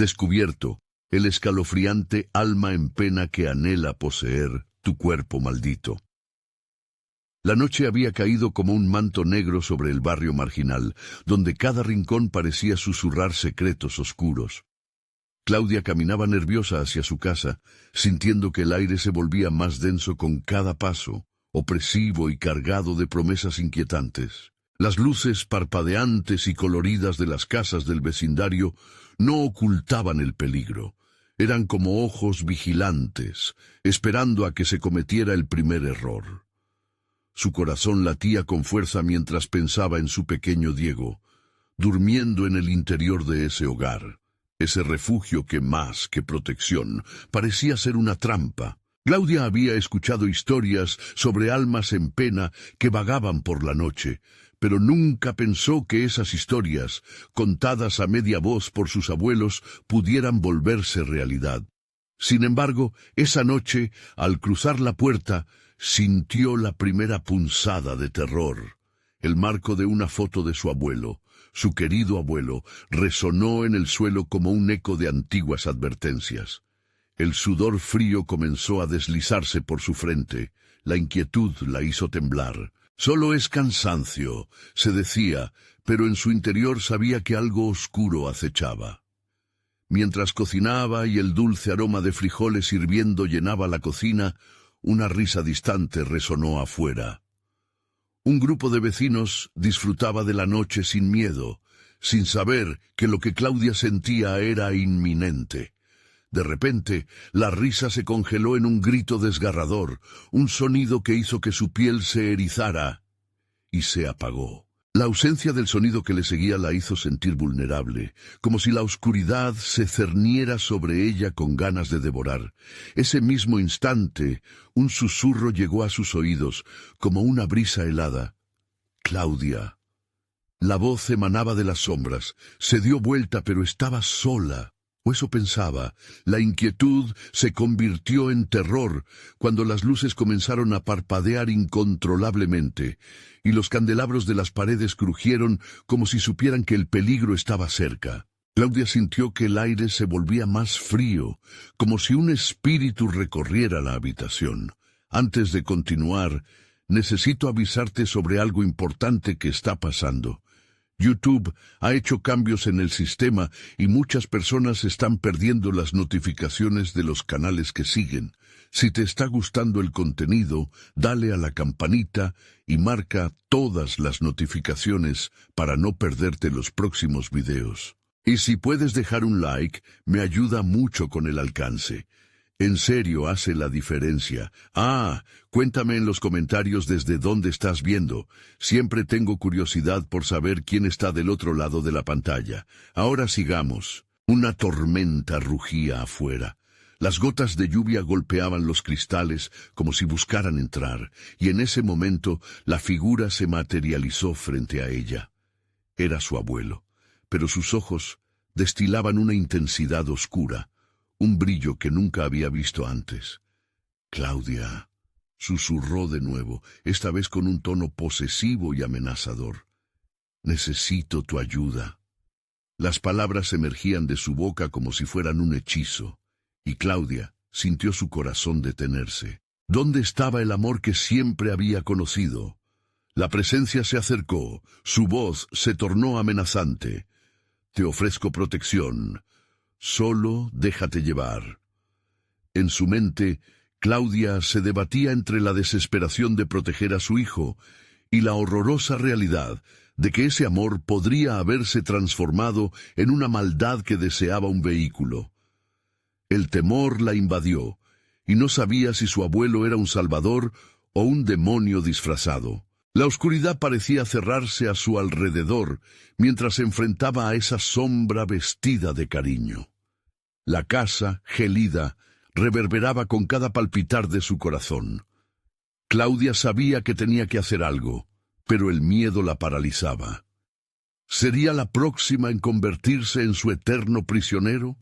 descubierto el escalofriante alma en pena que anhela poseer tu cuerpo maldito. La noche había caído como un manto negro sobre el barrio marginal, donde cada rincón parecía susurrar secretos oscuros. Claudia caminaba nerviosa hacia su casa, sintiendo que el aire se volvía más denso con cada paso, opresivo y cargado de promesas inquietantes. Las luces parpadeantes y coloridas de las casas del vecindario no ocultaban el peligro. Eran como ojos vigilantes, esperando a que se cometiera el primer error. Su corazón latía con fuerza mientras pensaba en su pequeño Diego, durmiendo en el interior de ese hogar. Ese refugio que más que protección parecía ser una trampa. Claudia había escuchado historias sobre almas en pena que vagaban por la noche, pero nunca pensó que esas historias, contadas a media voz por sus abuelos, pudieran volverse realidad. Sin embargo, esa noche, al cruzar la puerta, sintió la primera punzada de terror. El marco de una foto de su abuelo, su querido abuelo, resonó en el suelo como un eco de antiguas advertencias. El sudor frío comenzó a deslizarse por su frente. La inquietud la hizo temblar. Solo es cansancio, se decía, pero en su interior sabía que algo oscuro acechaba. Mientras cocinaba y el dulce aroma de frijoles hirviendo llenaba la cocina, una risa distante resonó afuera. Un grupo de vecinos disfrutaba de la noche sin miedo, sin saber que lo que Claudia sentía era inminente. De repente, la risa se congeló en un grito desgarrador, un sonido que hizo que su piel se erizara y se apagó. La ausencia del sonido que le seguía la hizo sentir vulnerable, como si la oscuridad se cerniera sobre ella con ganas de devorar. Ese mismo instante, un susurro llegó a sus oídos, como una brisa helada. «Claudia». La voz emanaba de las sombras. Se dio vuelta, pero estaba sola. O eso pensaba. La inquietud se convirtió en terror cuando las luces comenzaron a parpadear incontrolablemente, y los candelabros de las paredes crujieron como si supieran que el peligro estaba cerca. Claudia sintió que el aire se volvía más frío, como si un espíritu recorriera la habitación. Antes de continuar, necesito avisarte sobre algo importante que está pasando. YouTube ha hecho cambios en el sistema y muchas personas están perdiendo las notificaciones de los canales que siguen. Si te está gustando el contenido, dale a la campanita y marca todas las notificaciones para no perderte los próximos videos. Y si puedes dejar un like, me ayuda mucho con el alcance. En serio hace la diferencia. Cuéntame en los comentarios desde dónde estás viendo. Siempre tengo curiosidad por saber quién está del otro lado de la pantalla. Ahora sigamos. Una tormenta rugía afuera. Las gotas de lluvia golpeaban los cristales como si buscaran entrar, y en ese momento la figura se materializó frente a ella. Era su abuelo, pero sus ojos destilaban una intensidad oscura, un brillo que nunca había visto antes. «Claudia», susurró de nuevo, esta vez con un tono posesivo y amenazador. «Necesito tu ayuda». Las palabras emergían de su boca como si fueran un hechizo, y Claudia sintió su corazón detenerse. ¿Dónde estaba el amor que siempre había conocido? La presencia se acercó, su voz se tornó amenazante. «Te ofrezco protección. Solo déjate llevar». En su mente, Claudia se debatía entre la desesperación de proteger a su hijo y la horrorosa realidad de que ese amor podría haberse transformado en una maldad que deseaba un vehículo. El temor la invadió, y no sabía si su abuelo era un salvador o un demonio disfrazado. La oscuridad parecía cerrarse a su alrededor mientras se enfrentaba a esa sombra vestida de cariño. La casa, gelida, reverberaba con cada palpitar de su corazón. Claudia sabía que tenía que hacer algo, pero el miedo la paralizaba. ¿Sería la próxima en convertirse en su eterno prisionero?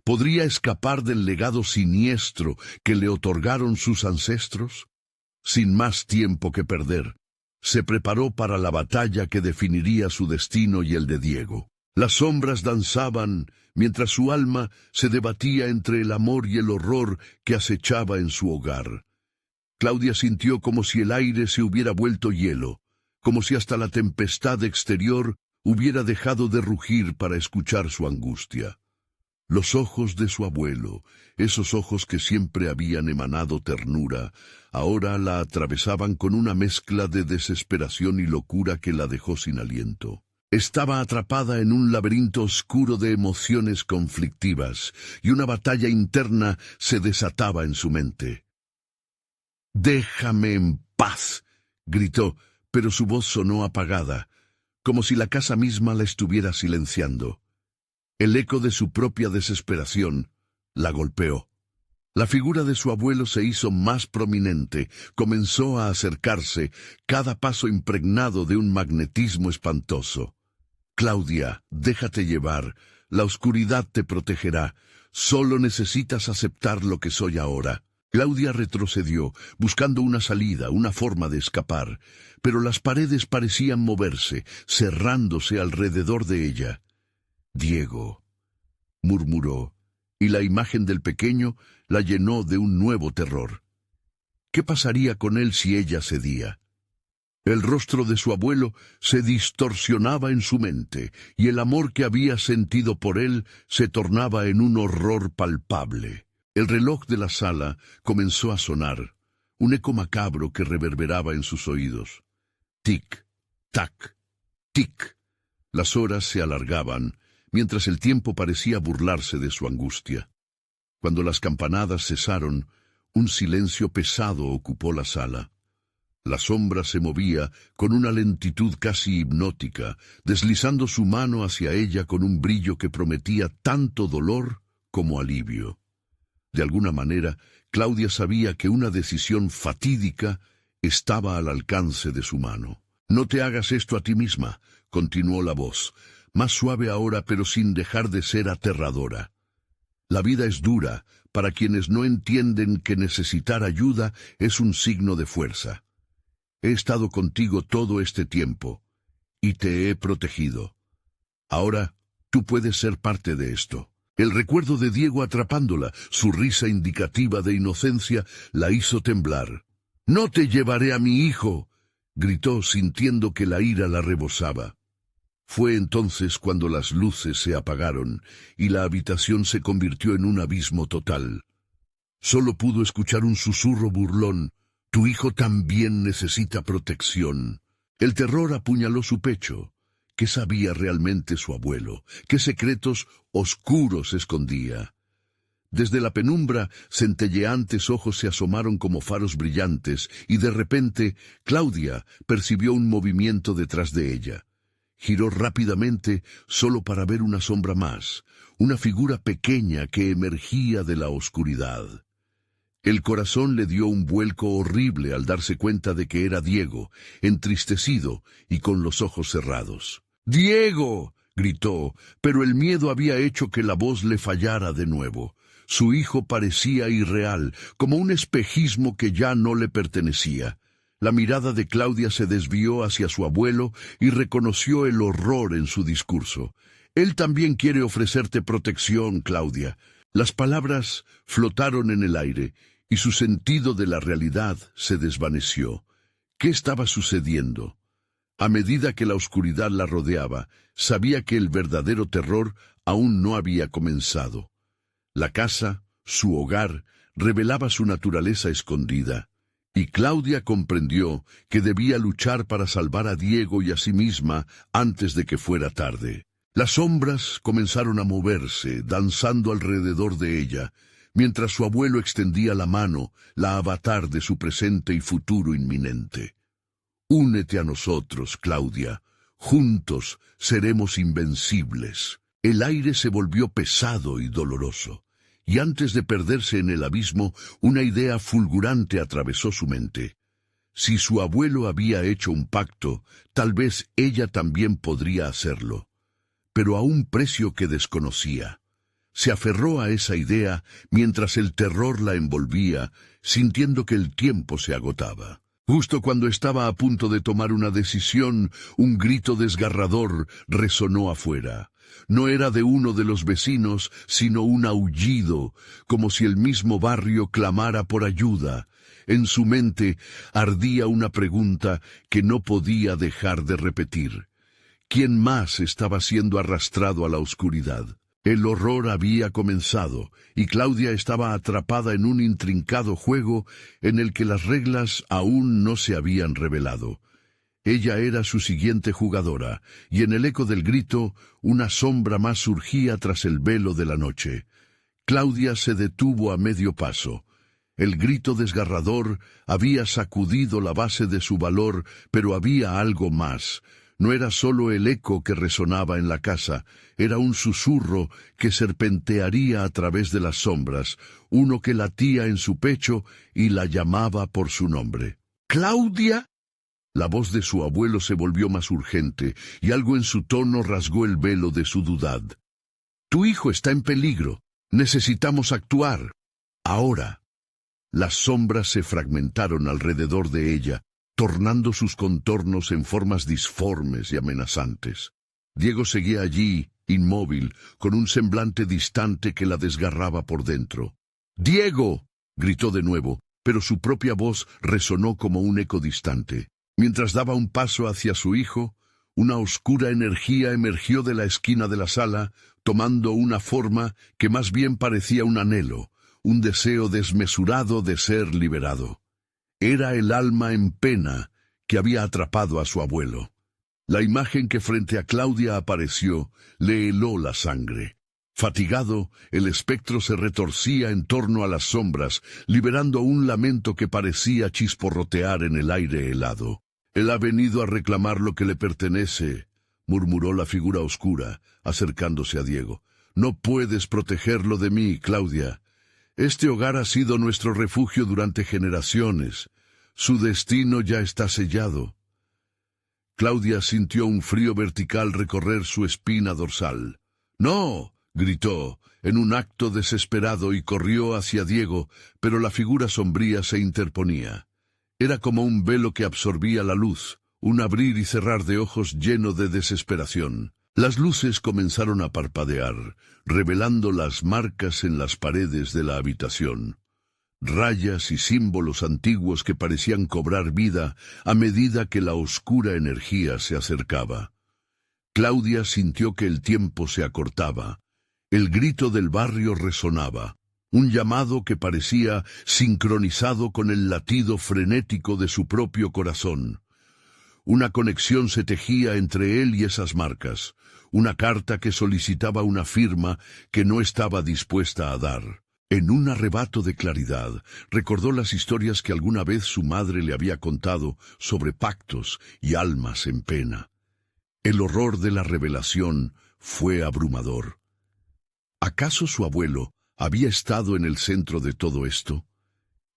¿Podría escapar del legado siniestro que le otorgaron sus ancestros? Sin más tiempo que perder, se preparó para la batalla que definiría su destino y el de Diego. Las sombras danzaban mientras su alma se debatía entre el amor y el horror que acechaba en su hogar. Claudia sintió como si el aire se hubiera vuelto hielo, como si hasta la tempestad exterior hubiera dejado de rugir para escuchar su angustia. Los ojos de su abuelo, esos ojos que siempre habían emanado ternura, ahora la atravesaban con una mezcla de desesperación y locura que la dejó sin aliento. Estaba atrapada en un laberinto oscuro de emociones conflictivas, y una batalla interna se desataba en su mente. «¡Déjame en paz!», gritó, pero su voz sonó apagada, como si la casa misma la estuviera silenciando. El eco de su propia desesperación la golpeó. La figura de su abuelo se hizo más prominente, comenzó a acercarse, cada paso impregnado de un magnetismo espantoso. «Claudia, déjate llevar, la oscuridad te protegerá, solo necesitas aceptar lo que soy ahora». Claudia retrocedió, buscando una salida, una forma de escapar, pero las paredes parecían moverse, cerrándose alrededor de ella. «Diego», murmuró, y la imagen del pequeño la llenó de un nuevo terror. ¿Qué pasaría con él si ella cedía? El rostro de su abuelo se distorsionaba en su mente, y el amor que había sentido por él se tornaba en un horror palpable. El reloj de la sala comenzó a sonar, un eco macabro que reverberaba en sus oídos. Tic, tac, tic. Las horas se alargaban, mientras el tiempo parecía burlarse de su angustia. Cuando las campanadas cesaron, un silencio pesado ocupó la sala. La sombra se movía con una lentitud casi hipnótica, deslizando su mano hacia ella con un brillo que prometía tanto dolor como alivio. De alguna manera, Claudia sabía que una decisión fatídica estaba al alcance de su mano. «No te hagas esto a ti misma», continuó la voz, más suave ahora pero sin dejar de ser aterradora. «La vida es dura para quienes no entienden que necesitar ayuda es un signo de fuerza. He estado contigo todo este tiempo y te he protegido. Ahora tú puedes ser parte de esto». El recuerdo de Diego atrapándola, su risa indicativa de inocencia, la hizo temblar. «¡No te llevaré a mi hijo!», gritó sintiendo que la ira la rebosaba. Fue entonces cuando las luces se apagaron y la habitación se convirtió en un abismo total. Solo pudo escuchar un susurro burlón: «Tu hijo también necesita protección». El terror apuñaló su pecho. ¿Qué sabía realmente su abuelo? ¿Qué secretos oscuros escondía? Desde la penumbra, centelleantes ojos se asomaron como faros brillantes, y de repente Claudia percibió un movimiento detrás de ella. Giró rápidamente solo para ver una sombra más, una figura pequeña que emergía de la oscuridad. El corazón le dio un vuelco horrible al darse cuenta de que era Diego, entristecido y con los ojos cerrados. «¡Diego!», gritó, pero el miedo había hecho que la voz le fallara de nuevo. Su hijo parecía irreal, como un espejismo que ya no le pertenecía. La mirada de Claudia se desvió hacia su abuelo y reconoció el horror en su discurso. «Él también quiere ofrecerte protección, Claudia». Las palabras flotaron en el aire, y su sentido de la realidad se desvaneció. ¿Qué estaba sucediendo? A medida que la oscuridad la rodeaba, sabía que el verdadero terror aún no había comenzado. La casa, su hogar, revelaba su naturaleza escondida, y Claudia comprendió que debía luchar para salvar a Diego y a sí misma antes de que fuera tarde. Las sombras comenzaron a moverse, danzando alrededor de ella, mientras su abuelo extendía la mano, la avatar de su presente y futuro inminente. «Únete a nosotros, Claudia. Juntos seremos invencibles». El aire se volvió pesado y doloroso, y antes de perderse en el abismo, una idea fulgurante atravesó su mente. Si su abuelo había hecho un pacto, tal vez ella también podría hacerlo, pero a un precio que desconocía. Se aferró a esa idea mientras el terror la envolvía, sintiendo que el tiempo se agotaba. Justo cuando estaba a punto de tomar una decisión, un grito desgarrador resonó afuera. No era de uno de los vecinos, sino un aullido, como si el mismo barrio clamara por ayuda. En su mente ardía una pregunta que no podía dejar de repetir. ¿Quién más estaba siendo arrastrado a la oscuridad? El horror había comenzado, y Claudia estaba atrapada en un intrincado juego en el que las reglas aún no se habían revelado. Ella era su siguiente jugadora, y en el eco del grito, una sombra más surgía tras el velo de la noche. Claudia se detuvo a medio paso. El grito desgarrador había sacudido la base de su valor, pero había algo más. No era solo el eco que resonaba en la casa, era un susurro que serpentearía a través de las sombras, uno que latía en su pecho y la llamaba por su nombre. ¿Claudia? La voz de su abuelo se volvió más urgente, y algo en su tono rasgó el velo de su dudad. Tu hijo está en peligro. Necesitamos actuar. Ahora. Las sombras se fragmentaron alrededor de ella, tornando sus contornos en formas disformes y amenazantes. Diego seguía allí, inmóvil, con un semblante distante que la desgarraba por dentro. ¡Diego!, gritó de nuevo, pero su propia voz resonó como un eco distante. Mientras daba un paso hacia su hijo, una oscura energía emergió de la esquina de la sala, tomando una forma que más bien parecía un anhelo, un deseo desmesurado de ser liberado. Era el alma en pena que había atrapado a su abuelo. La imagen que frente a Claudia apareció le heló la sangre. Fatigado, el espectro se retorcía en torno a las sombras, liberando un lamento que parecía chisporrotear en el aire helado. Él ha venido a reclamar lo que le pertenece, murmuró la figura oscura, acercándose a Diego. No puedes protegerlo de mí, Claudia. Este hogar ha sido nuestro refugio durante generaciones. Su destino ya está sellado. Claudia sintió un frío vertical recorrer su espina dorsal. ¡No!, gritó, en un acto desesperado, y corrió hacia Diego, pero la figura sombría se interponía. Era como un velo que absorbía la luz, un abrir y cerrar de ojos lleno de desesperación. Las luces comenzaron a parpadear, revelando las marcas en las paredes de la habitación. Rayas y símbolos antiguos que parecían cobrar vida a medida que la oscura energía se acercaba. Claudia sintió que el tiempo se acortaba. El grito del barrio resonaba, un llamado que parecía sincronizado con el latido frenético de su propio corazón. Una conexión se tejía entre él y esas marcas, una carta que solicitaba una firma que no estaba dispuesta a dar. En un arrebato de claridad, recordó las historias que alguna vez su madre le había contado sobre pactos y almas en pena. El horror de la revelación fue abrumador. ¿Acaso su abuelo había estado en el centro de todo esto?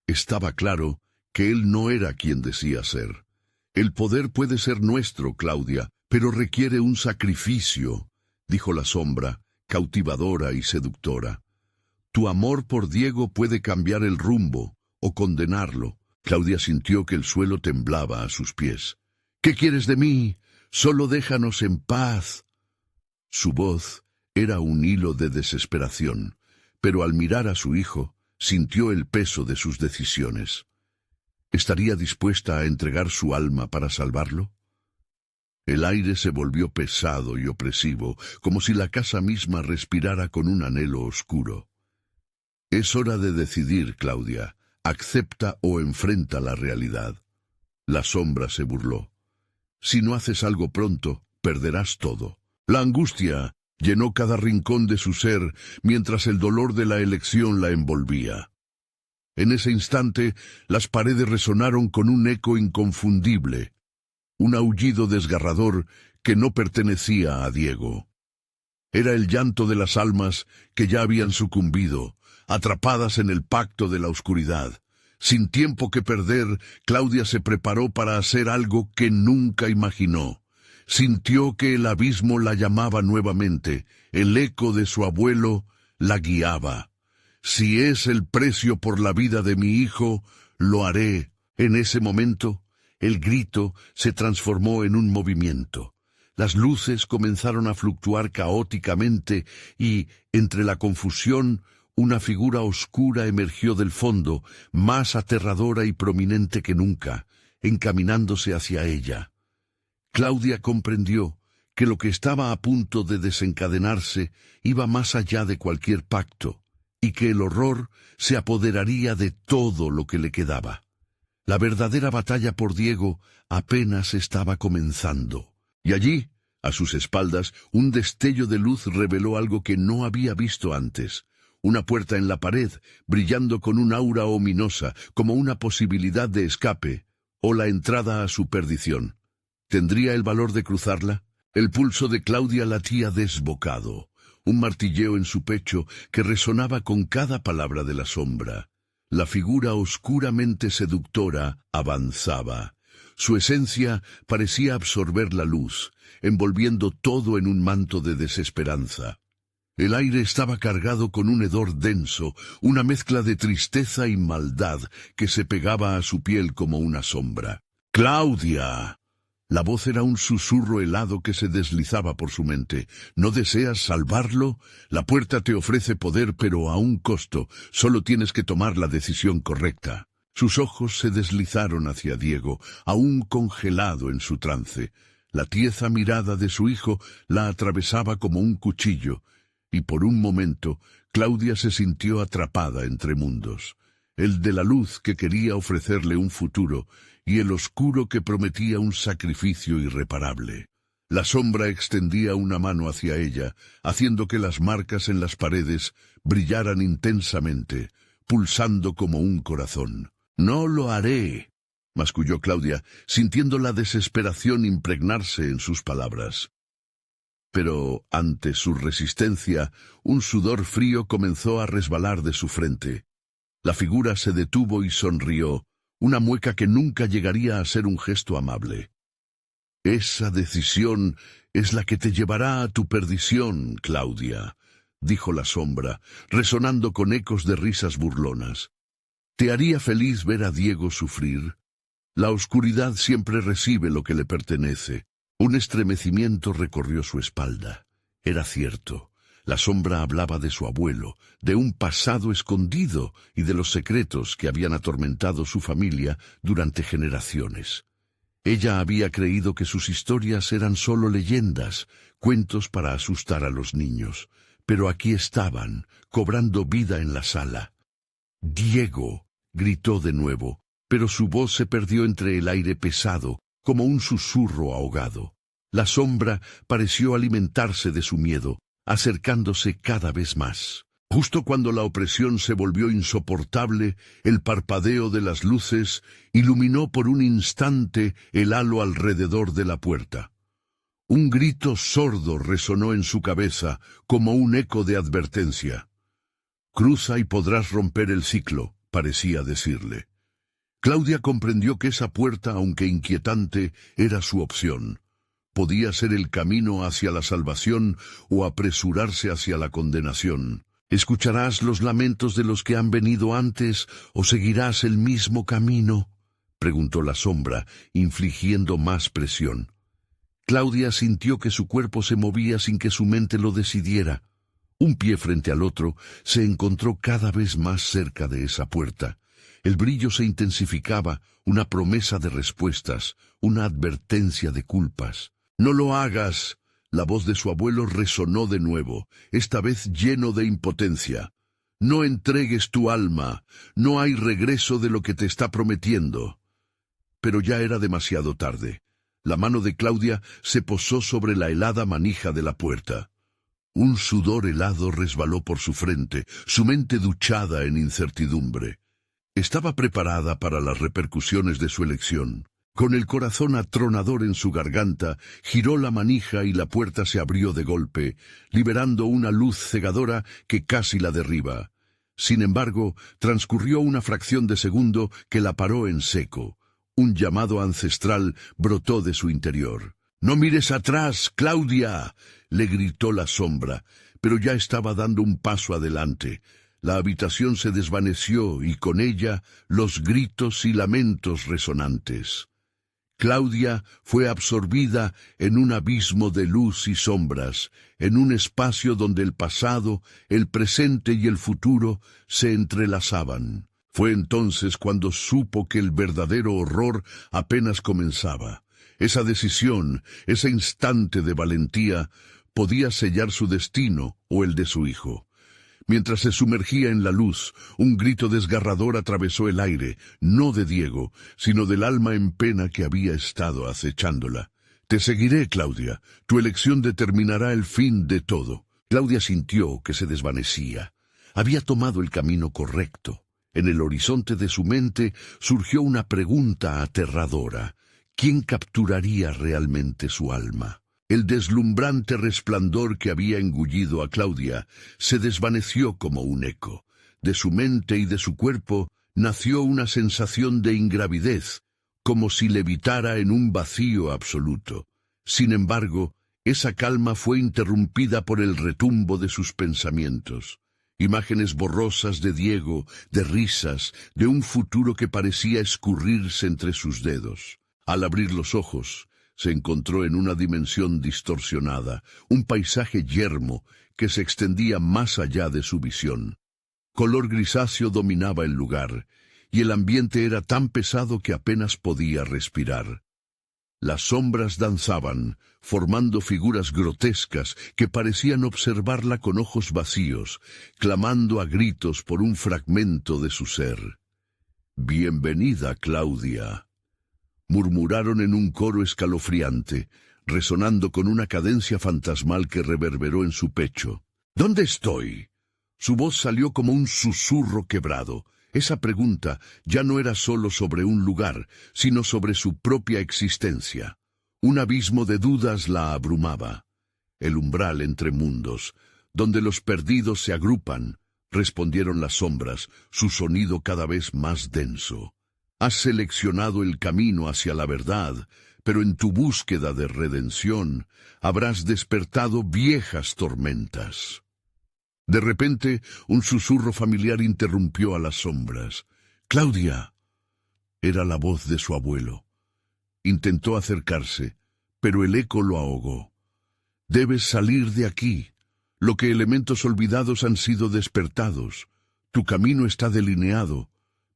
Estaba claro que él no era quien decía ser. El poder puede ser nuestro, Claudia, pero requiere un sacrificio, dijo la sombra, cautivadora y seductora. Tu amor por Diego puede cambiar el rumbo o condenarlo. Claudia sintió que el suelo temblaba a sus pies. ¿Qué quieres de mí? Solo déjanos en paz. Su voz era un hilo de desesperación, pero al mirar a su hijo, sintió el peso de sus decisiones. ¿Estaría dispuesta a entregar su alma para salvarlo? El aire se volvió pesado y opresivo, como si la casa misma respirara con un anhelo oscuro. Es hora de decidir, Claudia. Acepta o enfrenta la realidad. La sombra se burló. Si no haces algo pronto, perderás todo. La angustia llenó cada rincón de su ser, mientras el dolor de la elección la envolvía. En ese instante, las paredes resonaron con un eco inconfundible, un aullido desgarrador que no pertenecía a Diego. Era el llanto de las almas que ya habían sucumbido, atrapadas en el pacto de la oscuridad. Sin tiempo que perder, Claudia se preparó para hacer algo que nunca imaginó. Sintió que el abismo la llamaba nuevamente, el eco de su abuelo la guiaba. Si es el precio por la vida de mi hijo, lo haré. En ese momento, el grito se transformó en un movimiento. Las luces comenzaron a fluctuar caóticamente y, entre la confusión, una figura oscura emergió del fondo, más aterradora y prominente que nunca, encaminándose hacia ella. Claudia comprendió que lo que estaba a punto de desencadenarse iba más allá de cualquier pacto, y que el horror se apoderaría de todo lo que le quedaba. La verdadera batalla por Diego apenas estaba comenzando. Y allí, a sus espaldas, un destello de luz reveló algo que no había visto antes. Una puerta en la pared, brillando con un aura ominosa, como una posibilidad de escape, o la entrada a su perdición. ¿Tendría el valor de cruzarla? El pulso de Claudia latía desbocado, un martilleo en su pecho que resonaba con cada palabra de la sombra. La figura oscuramente seductora avanzaba. Su esencia parecía absorber la luz, envolviendo todo en un manto de desesperanza. El aire estaba cargado con un hedor denso, una mezcla de tristeza y maldad que se pegaba a su piel como una sombra. ¡Claudia! La voz era un susurro helado que se deslizaba por su mente. ¿No deseas salvarlo? La puerta te ofrece poder, pero a un costo. Solo tienes que tomar la decisión correcta. Sus ojos se deslizaron hacia Diego, aún congelado en su trance. La tieza mirada de su hijo la atravesaba como un cuchillo, y por un momento Claudia se sintió atrapada entre mundos. El de la luz que quería ofrecerle un futuro, y el oscuro que prometía un sacrificio irreparable. La sombra extendía una mano hacia ella, haciendo que las marcas en las paredes brillaran intensamente, pulsando como un corazón. «No lo haré», masculló Claudia, sintiendo la desesperación impregnarse en sus palabras. Pero, ante su resistencia, un sudor frío comenzó a resbalar de su frente. La figura se detuvo y sonrió, una mueca que nunca llegaría a ser un gesto amable. «Esa decisión es la que te llevará a tu perdición, Claudia», dijo la sombra, resonando con ecos de risas burlonas. «¿Te haría feliz ver a Diego sufrir? La oscuridad siempre recibe lo que le pertenece». Un estremecimiento recorrió su espalda. Era cierto. La sombra hablaba de su abuelo, de un pasado escondido y de los secretos que habían atormentado su familia durante generaciones. Ella había creído que sus historias eran solo leyendas, cuentos para asustar a los niños. Pero aquí estaban, cobrando vida en la sala. «Diego», gritó de nuevo, pero su voz se perdió entre el aire pesado, como un susurro ahogado. La sombra pareció alimentarse de su miedo, acercándose cada vez más. Justo cuando la opresión se volvió insoportable, el parpadeo de las luces iluminó por un instante el halo alrededor de la puerta. Un grito sordo resonó en su cabeza, como un eco de advertencia. «Cruza y podrás romper el ciclo», parecía decirle. Claudia comprendió que esa puerta, aunque inquietante, era su opción. Podía ser el camino hacia la salvación o apresurarse hacia la condenación. ¿Escucharás los lamentos de los que han venido antes o seguirás el mismo camino?, preguntó la sombra, infligiendo más presión. Claudia sintió que su cuerpo se movía sin que su mente lo decidiera. Un pie frente al otro, se encontró cada vez más cerca de esa puerta. El brillo se intensificaba, una promesa de respuestas, una advertencia de culpas. «No lo hagas», la voz de su abuelo resonó de nuevo, esta vez lleno de impotencia. «No entregues tu alma, no hay regreso de lo que te está prometiendo». Pero ya era demasiado tarde. La mano de Claudia se posó sobre la helada manija de la puerta. Un sudor helado resbaló por su frente, su mente duchada en incertidumbre. Estaba preparada para las repercusiones de su elección. Con el corazón atronador en su garganta, giró la manija y la puerta se abrió de golpe, liberando una luz cegadora que casi la derriba. Sin embargo, transcurrió una fracción de segundo que la paró en seco. Un llamado ancestral brotó de su interior. «¡No mires atrás, Claudia!», le gritó la sombra, pero ya estaba dando un paso adelante. La habitación se desvaneció y con ella los gritos y lamentos resonantes. Claudia fue absorbida en un abismo de luz y sombras, en un espacio donde el pasado, el presente y el futuro se entrelazaban. Fue entonces cuando supo que el verdadero horror apenas comenzaba. Esa decisión, ese instante de valentía, podía sellar su destino o el de su hijo. Mientras se sumergía en la luz, un grito desgarrador atravesó el aire, no de Diego, sino del alma en pena que había estado acechándola. «Te seguiré, Claudia. Tu elección determinará el fin de todo». Claudia sintió que se desvanecía. Había tomado el camino correcto. En el horizonte de su mente surgió una pregunta aterradora. ¿Quién capturaría realmente su alma? El deslumbrante resplandor que había engullido a Claudia se desvaneció como un eco. De su mente y de su cuerpo nació una sensación de ingravidez, como si levitara en un vacío absoluto. Sin embargo, esa calma fue interrumpida por el retumbo de sus pensamientos. Imágenes borrosas de Diego, de risas, de un futuro que parecía escurrirse entre sus dedos. Al abrir los ojos, se encontró en una dimensión distorsionada, un paisaje yermo que se extendía más allá de su visión. Color grisáceo dominaba el lugar, y el ambiente era tan pesado que apenas podía respirar. Las sombras danzaban, formando figuras grotescas que parecían observarla con ojos vacíos, clamando a gritos por un fragmento de su ser. «Bienvenida, Claudia», murmuraron en un coro escalofriante, resonando con una cadencia fantasmal que reverberó en su pecho. «¿Dónde estoy?» Su voz salió como un susurro quebrado. Esa pregunta ya no era solo sobre un lugar, sino sobre su propia existencia. Un abismo de dudas la abrumaba. «El umbral entre mundos, donde los perdidos se agrupan», respondieron las sombras, su sonido cada vez más denso. «Has seleccionado el camino hacia la verdad, pero en tu búsqueda de redención habrás despertado viejas tormentas». De repente, un susurro familiar interrumpió a las sombras. «¡Claudia!» Era la voz de su abuelo. Intentó acercarse, pero el eco lo ahogó. «Debes salir de aquí. Lo que elementos olvidados han sido despertados. Tu camino está delineado,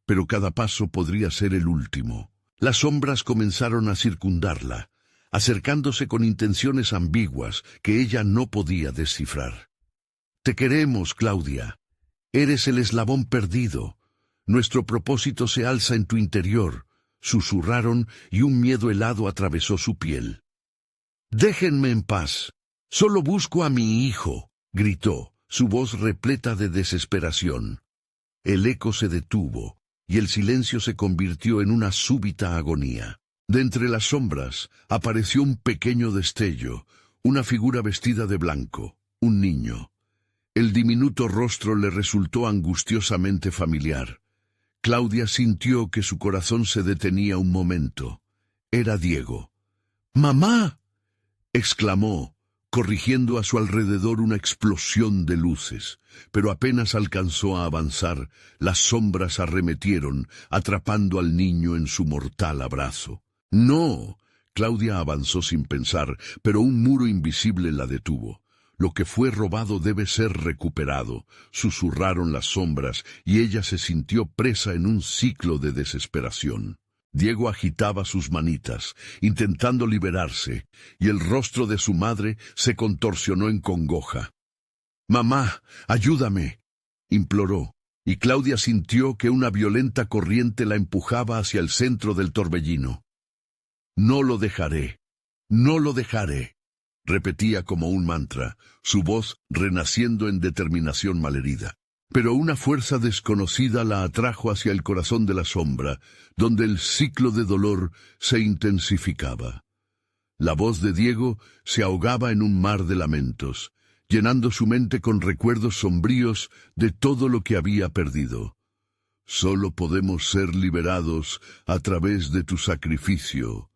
pero cada paso podría ser el último». Las sombras comenzaron a circundarla, acercándose con intenciones ambiguas que ella no podía descifrar. «Te queremos, Claudia. Eres el eslabón perdido. Nuestro propósito se alza en tu interior», susurraron, y un miedo helado atravesó su piel. «Déjenme en paz. Solo busco a mi hijo», gritó, su voz repleta de desesperación. El eco se detuvo, y el silencio se convirtió en una súbita agonía. De entre las sombras apareció un pequeño destello, una figura vestida de blanco, un niño. El diminuto rostro le resultó angustiosamente familiar. Claudia sintió que su corazón se detenía un momento. Era Diego. «¡Mamá!», exclamó, corrigiendo a su alrededor una explosión de luces. Pero apenas alcanzó a avanzar, las sombras arremetieron, atrapando al niño en su mortal abrazo. «¡No!», Claudia avanzó sin pensar, pero un muro invisible la detuvo. «Lo que fue robado debe ser recuperado», susurraron las sombras, y ella se sintió presa en un ciclo de desesperación. Diego agitaba sus manitas, intentando liberarse, y el rostro de su madre se contorsionó en congoja. «Mamá, ayúdame», imploró, y Claudia sintió que una violenta corriente la empujaba hacia el centro del torbellino. «No lo dejaré, no lo dejaré», repetía como un mantra, su voz renaciendo en determinación malherida. Pero una fuerza desconocida la atrajo hacia el corazón de la sombra, donde el ciclo de dolor se intensificaba. La voz de Diego se ahogaba en un mar de lamentos, llenando su mente con recuerdos sombríos de todo lo que había perdido. «Solo podemos ser liberados a través de tu sacrificio»,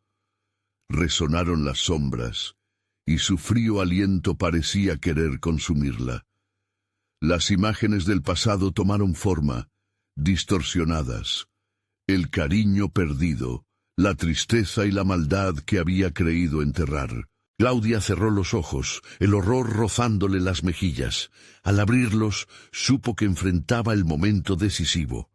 resonaron las sombras, y su frío aliento parecía querer consumirla. Las imágenes del pasado tomaron forma, distorsionadas. El cariño perdido, la tristeza y la maldad que había creído enterrar. Claudia cerró los ojos, el horror rozándole las mejillas. Al abrirlos, supo que enfrentaba el momento decisivo.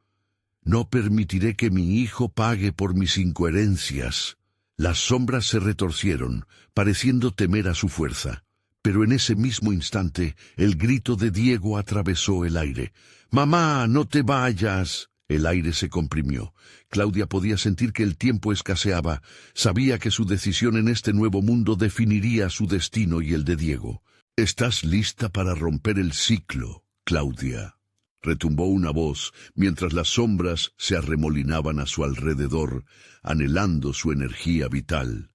No permitiré que mi hijo pague por mis incoherencias. Las sombras se retorcieron, pareciendo temer a su fuerza. Pero en ese mismo instante, el grito de Diego atravesó el aire. «¡Mamá, no te vayas!». El aire se comprimió. Claudia podía sentir que el tiempo escaseaba. Sabía que su decisión en este nuevo mundo definiría su destino y el de Diego. «¿Estás lista para romper el ciclo, Claudia?», retumbó una voz, mientras las sombras se arremolinaban a su alrededor, anhelando su energía vital.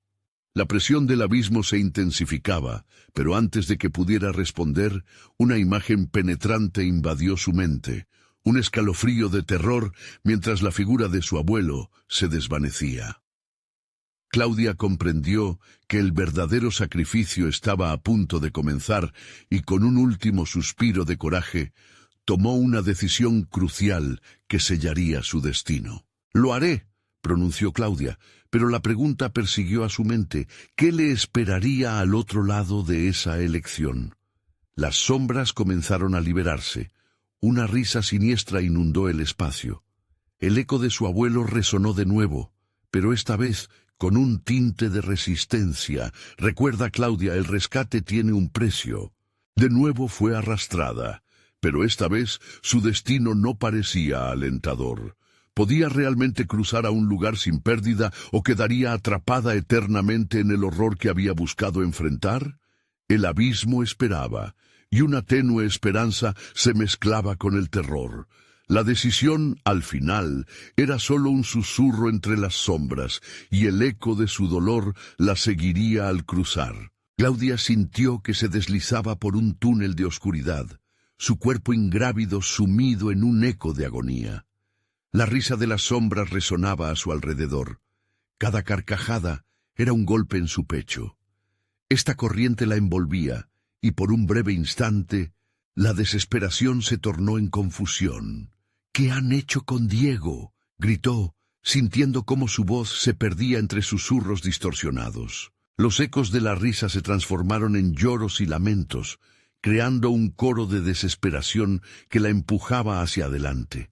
La presión del abismo se intensificaba, pero antes de que pudiera responder, una imagen penetrante invadió su mente. Un escalofrío de terror mientras la figura de su abuelo se desvanecía. Claudia comprendió que el verdadero sacrificio estaba a punto de comenzar y con un último suspiro de coraje, tomó una decisión crucial que sellaría su destino. «Lo haré», pronunció Claudia, pero la pregunta persiguió a su mente. ¿Qué le esperaría al otro lado de esa elección? Las sombras comenzaron a liberarse. Una risa siniestra inundó el espacio. El eco de su abuelo resonó de nuevo, pero esta vez con un tinte de resistencia. «Recuerda, Claudia, el rescate tiene un precio». De nuevo fue arrastrada, pero esta vez su destino no parecía alentador. ¿Podía realmente cruzar a un lugar sin pérdida o quedaría atrapada eternamente en el horror que había buscado enfrentar? El abismo esperaba, y una tenue esperanza se mezclaba con el terror. La decisión, al final, era solo un susurro entre las sombras, y el eco de su dolor la seguiría al cruzar. Claudia sintió que se deslizaba por un túnel de oscuridad, su cuerpo ingrávido sumido en un eco de agonía. La risa de las sombras resonaba a su alrededor. Cada carcajada era un golpe en su pecho. Esta corriente la envolvía, y por un breve instante, la desesperación se tornó en confusión. «¿Qué han hecho con Diego?», gritó, sintiendo cómo su voz se perdía entre susurros distorsionados. Los ecos de la risa se transformaron en lloros y lamentos, creando un coro de desesperación que la empujaba hacia adelante.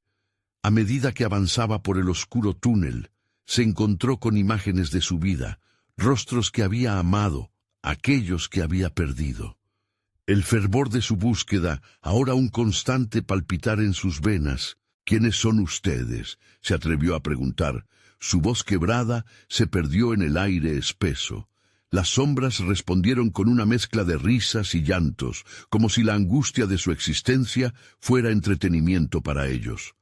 A medida que avanzaba por el oscuro túnel, se encontró con imágenes de su vida, rostros que había amado, aquellos que había perdido. El fervor de su búsqueda, ahora un constante palpitar en sus venas. «¿Quiénes son ustedes?», se atrevió a preguntar. Su voz quebrada se perdió en el aire espeso. Las sombras respondieron con una mezcla de risas y llantos, como si la angustia de su existencia fuera entretenimiento para ellos.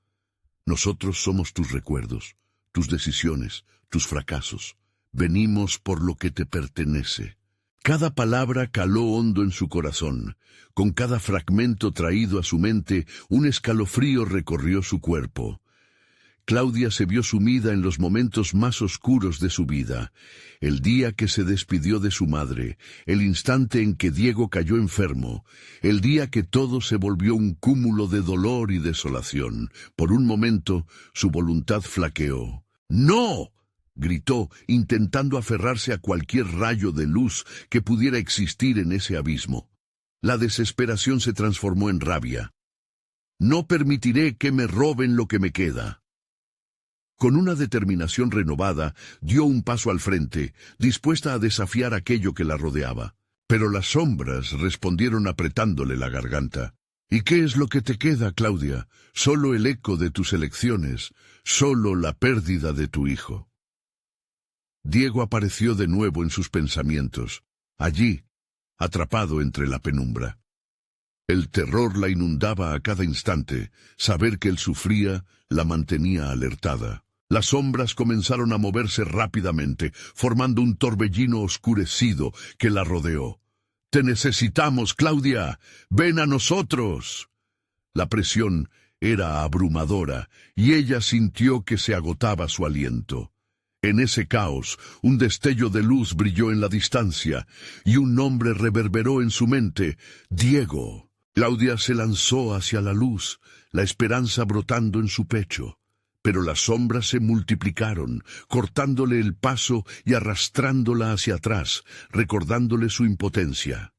«Nosotros somos tus recuerdos, tus decisiones, tus fracasos. Venimos por lo que te pertenece». Cada palabra caló hondo en su corazón. Con cada fragmento traído a su mente, un escalofrío recorrió su cuerpo. Claudia se vio sumida en los momentos más oscuros de su vida. El día que se despidió de su madre, el instante en que Diego cayó enfermo, el día que todo se volvió un cúmulo de dolor y desolación. Por un momento, su voluntad flaqueó. «¡No!», gritó, intentando aferrarse a cualquier rayo de luz que pudiera existir en ese abismo. La desesperación se transformó en rabia. «No permitiré que me roben lo que me queda». Con una determinación renovada, dio un paso al frente, dispuesta a desafiar aquello que la rodeaba. Pero las sombras respondieron apretándole la garganta. «¿Y qué es lo que te queda, Claudia? Solo el eco de tus elecciones, solo la pérdida de tu hijo». Diego apareció de nuevo en sus pensamientos, allí, atrapado entre la penumbra. El terror la inundaba a cada instante. Saber que él sufría la mantenía alertada. Las sombras comenzaron a moverse rápidamente, formando un torbellino oscurecido que la rodeó. «Te necesitamos, Claudia. Ven a nosotros». La presión era abrumadora, y ella sintió que se agotaba su aliento. En ese caos, un destello de luz brilló en la distancia, y un nombre reverberó en su mente: «Diego». Claudia se lanzó hacia la luz, la esperanza brotando en su pecho. Pero las sombras se multiplicaron, cortándole el paso y arrastrándola hacia atrás, recordándole su impotencia.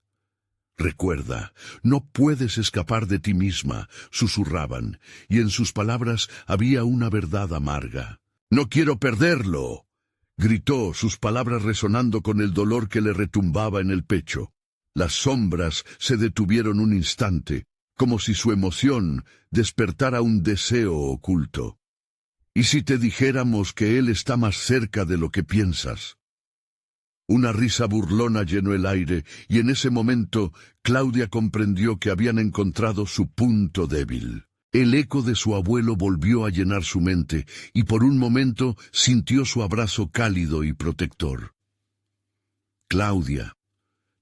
«Recuerda, no puedes escapar de ti misma», susurraban, y en sus palabras había una verdad amarga. «No quiero perderlo», gritó, sus palabras resonando con el dolor que le retumbaba en el pecho. Las sombras se detuvieron un instante, como si su emoción despertara un deseo oculto. «¿Y si te dijéramos que él está más cerca de lo que piensas?» Una risa burlona llenó el aire, y en ese momento Claudia comprendió que habían encontrado su punto débil. El eco de su abuelo volvió a llenar su mente, y por un momento sintió su abrazo cálido y protector. «Claudia,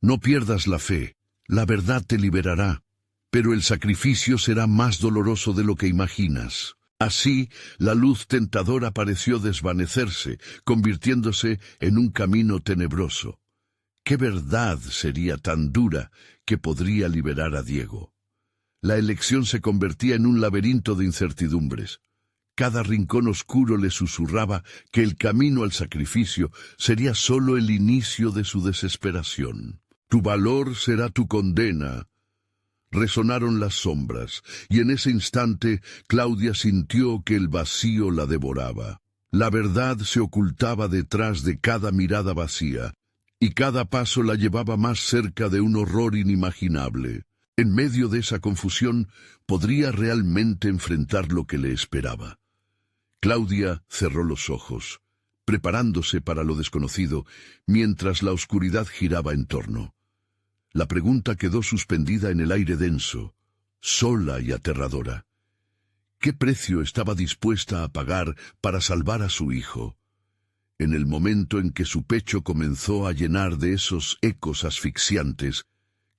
no pierdas la fe, la verdad te liberará, pero el sacrificio será más doloroso de lo que imaginas». Así, la luz tentadora pareció desvanecerse, convirtiéndose en un camino tenebroso. ¿Qué verdad sería tan dura que podría liberar a Diego? La elección se convertía en un laberinto de incertidumbres. Cada rincón oscuro le susurraba que el camino al sacrificio sería solo el inicio de su desesperación. «Tu valor será tu condena», resonaron las sombras, y en ese instante Claudia sintió que el vacío la devoraba. La verdad se ocultaba detrás de cada mirada vacía, y cada paso la llevaba más cerca de un horror inimaginable. En medio de esa confusión, podría realmente enfrentar lo que le esperaba. Claudia cerró los ojos, preparándose para lo desconocido, mientras la oscuridad giraba en torno. La pregunta quedó suspendida en el aire denso, sola y aterradora. ¿Qué precio estaba dispuesta a pagar para salvar a su hijo? En el momento en que su pecho comenzó a llenar de esos ecos asfixiantes,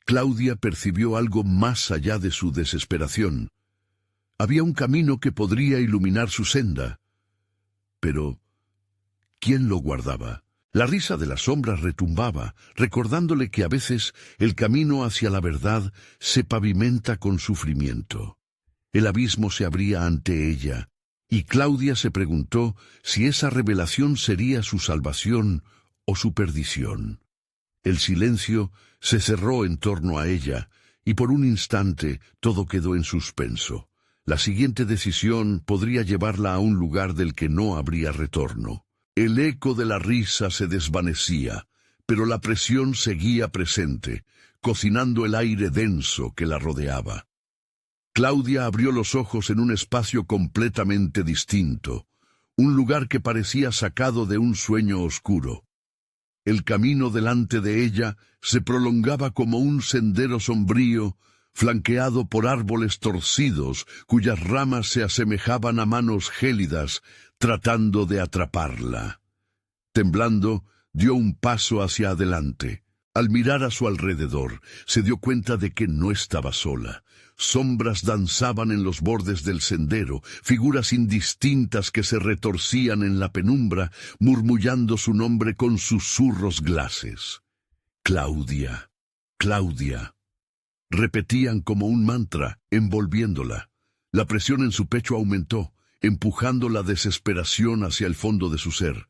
Claudia percibió algo más allá de su desesperación. Había un camino que podría iluminar su senda. Pero, ¿quién lo guardaba? La risa de las sombras retumbaba, recordándole que a veces el camino hacia la verdad se pavimenta con sufrimiento. El abismo se abría ante ella, y Claudia se preguntó si esa revelación sería su salvación o su perdición. El silencio se cerró en torno a ella, y por un instante todo quedó en suspenso. La siguiente decisión podría llevarla a un lugar del que no habría retorno. El eco de la risa se desvanecía, pero la presión seguía presente, cocinando el aire denso que la rodeaba. Claudia abrió los ojos en un espacio completamente distinto, un lugar que parecía sacado de un sueño oscuro. El camino delante de ella se prolongaba como un sendero sombrío, flanqueado por árboles torcidos, cuyas ramas se asemejaban a manos gélidas, tratando de atraparla. Temblando, dio un paso hacia adelante. Al mirar a su alrededor, se dio cuenta de que no estaba sola. Sombras danzaban en los bordes del sendero, figuras indistintas que se retorcían en la penumbra, murmullando su nombre con susurros glaces. «Claudia, Claudia», repetían como un mantra, envolviéndola. La presión en su pecho aumentó, empujando la desesperación hacia el fondo de su ser.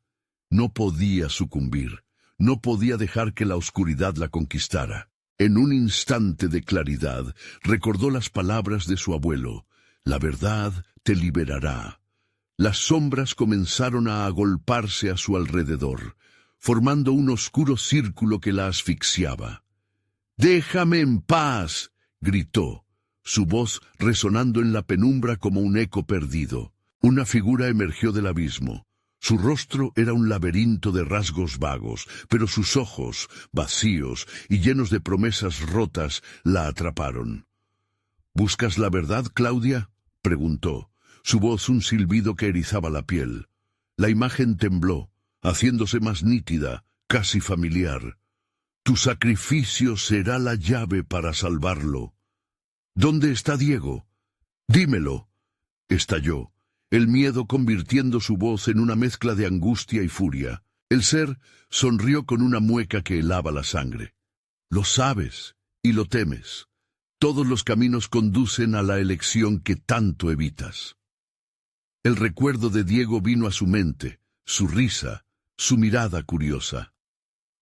No podía sucumbir, no podía dejar que la oscuridad la conquistara. En un instante de claridad, recordó las palabras de su abuelo: «La verdad te liberará». Las sombras comenzaron a agolparse a su alrededor, formando un oscuro círculo que la asfixiaba. «¡Déjame en paz!», gritó, su voz resonando en la penumbra como un eco perdido. Una figura emergió del abismo. Su rostro era un laberinto de rasgos vagos, pero sus ojos, vacíos y llenos de promesas rotas, la atraparon. «¿Buscas la verdad, Claudia?», preguntó, su voz un silbido que erizaba la piel. La imagen tembló, haciéndose más nítida, casi familiar. «Tu sacrificio será la llave para salvarlo». «¿Dónde está Diego? Dímelo», estalló, el miedo convirtiendo su voz en una mezcla de angustia y furia. El ser sonrió con una mueca que helaba la sangre. «Lo sabes y lo temes. Todos los caminos conducen a la elección que tanto evitas». El recuerdo de Diego vino a su mente, su risa, su mirada curiosa.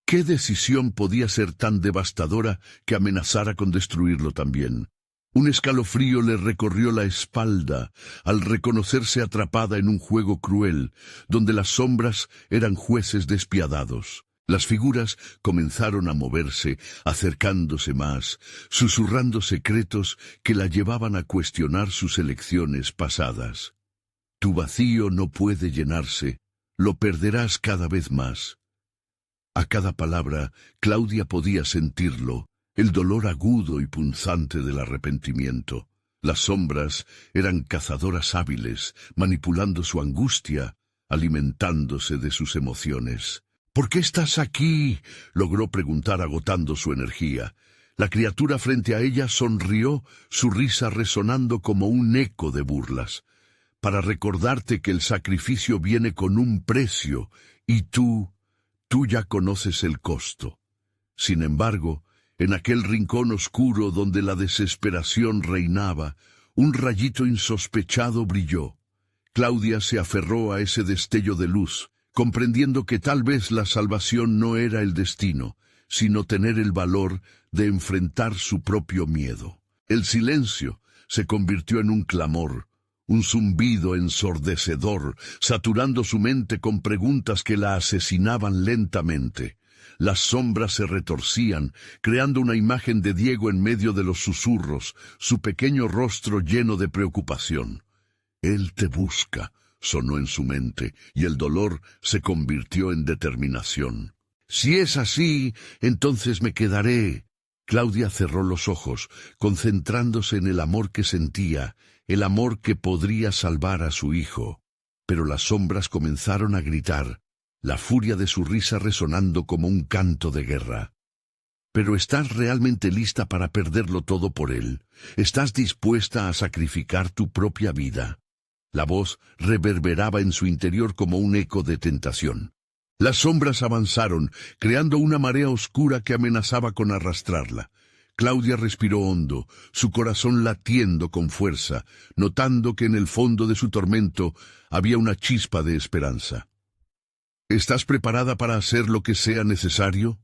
¿Qué decisión podía ser tan devastadora que amenazara con destruirlo también? Un escalofrío le recorrió la espalda al reconocerse atrapada en un juego cruel, donde las sombras eran jueces despiadados. Las figuras comenzaron a moverse, acercándose más, susurrando secretos que la llevaban a cuestionar sus elecciones pasadas. Tu vacío no puede llenarse, lo perderás cada vez más. A cada palabra, Claudia podía sentirlo, el dolor agudo y punzante del arrepentimiento. Las sombras eran cazadoras hábiles, manipulando su angustia, alimentándose de sus emociones. «¿Por qué estás aquí?», logró preguntar agotando su energía. La criatura frente a ella sonrió, su risa resonando como un eco de burlas. «Para recordarte que el sacrificio viene con un precio, y tú ya conoces el costo». Sin embargo, en aquel rincón oscuro donde la desesperación reinaba, un rayito insospechado brilló. Claudia se aferró a ese destello de luz, comprendiendo que tal vez la salvación no era el destino, sino tener el valor de enfrentar su propio miedo. El silencio se convirtió en un clamor, un zumbido ensordecedor, saturando su mente con preguntas que la asesinaban lentamente. Las sombras se retorcían, creando una imagen de Diego en medio de los susurros, su pequeño rostro lleno de preocupación. «Él te busca», sonó en su mente, y el dolor se convirtió en determinación. «Si es así, entonces me quedaré». Claudia cerró los ojos, concentrándose en el amor que sentía, el amor que podría salvar a su hijo. Pero las sombras comenzaron a gritar, la furia de su risa resonando como un canto de guerra. «¿Pero estás realmente lista para perderlo todo por él? ¿Estás dispuesta a sacrificar tu propia vida?» La voz reverberaba en su interior como un eco de tentación. Las sombras avanzaron, creando una marea oscura que amenazaba con arrastrarla. Claudia respiró hondo, su corazón latiendo con fuerza, notando que en el fondo de su tormento había una chispa de esperanza. «¿Estás preparada para hacer lo que sea necesario?»,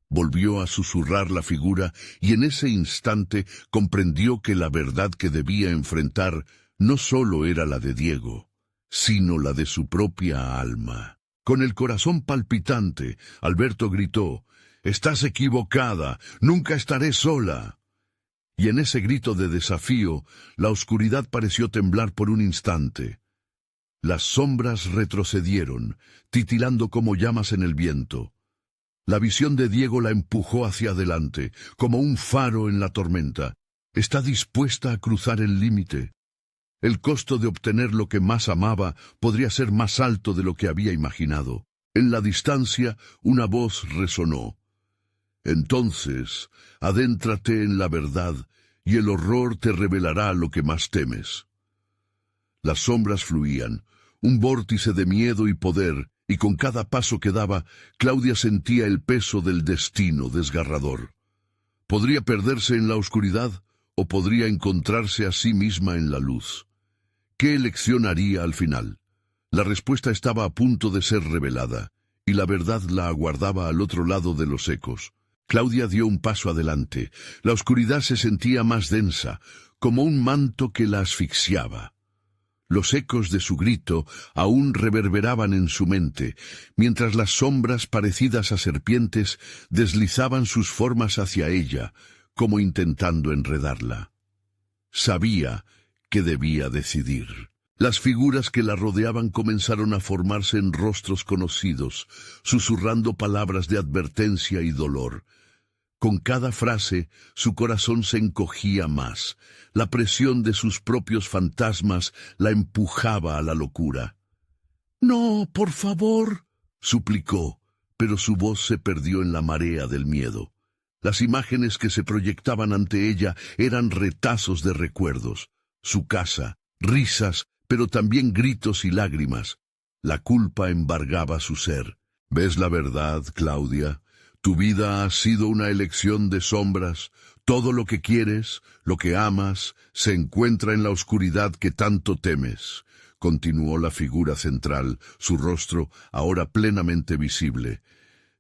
volvió a susurrar la figura, y en ese instante comprendió que la verdad que debía enfrentar no solo era la de Diego, sino la de su propia alma. Con el corazón palpitante, Alberto gritó: «¡Estás equivocada! ¡Nunca estaré sola!». Y en ese grito de desafío, la oscuridad pareció temblar por un instante. Las sombras retrocedieron, titilando como llamas en el viento. La visión de Diego la empujó hacia adelante, como un faro en la tormenta. Está dispuesta a cruzar el límite. El costo de obtener lo que más amaba podría ser más alto de lo que había imaginado. En la distancia, una voz resonó. «Entonces, adéntrate en la verdad, y el horror te revelará lo que más temes». Las sombras fluían, un vórtice de miedo y poder, y con cada paso que daba, Claudia sentía el peso del destino desgarrador. Podría perderse en la oscuridad, o podría encontrarse a sí misma en la luz. ¿Qué elección haría al final? La respuesta estaba a punto de ser revelada, y la verdad la aguardaba al otro lado de los ecos. Claudia dio un paso adelante. La oscuridad se sentía más densa, como un manto que la asfixiaba. Los ecos de su grito aún reverberaban en su mente, mientras las sombras parecidas a serpientes deslizaban sus formas hacia ella, como intentando enredarla. Sabía que debía decidir. Las figuras que la rodeaban comenzaron a formarse en rostros conocidos, susurrando palabras de advertencia y dolor. Con cada frase, su corazón se encogía más. La presión de sus propios fantasmas la empujaba a la locura. «No, por favor», suplicó, pero su voz se perdió en la marea del miedo. Las imágenes que se proyectaban ante ella eran retazos de recuerdos. Su casa, risas, pero también gritos y lágrimas. La culpa embargaba su ser. «¿Ves la verdad, Claudia? Tu vida ha sido una elección de sombras. Todo lo que quieres, lo que amas, se encuentra en la oscuridad que tanto temes. continuó la figura central, su rostro ahora plenamente visible.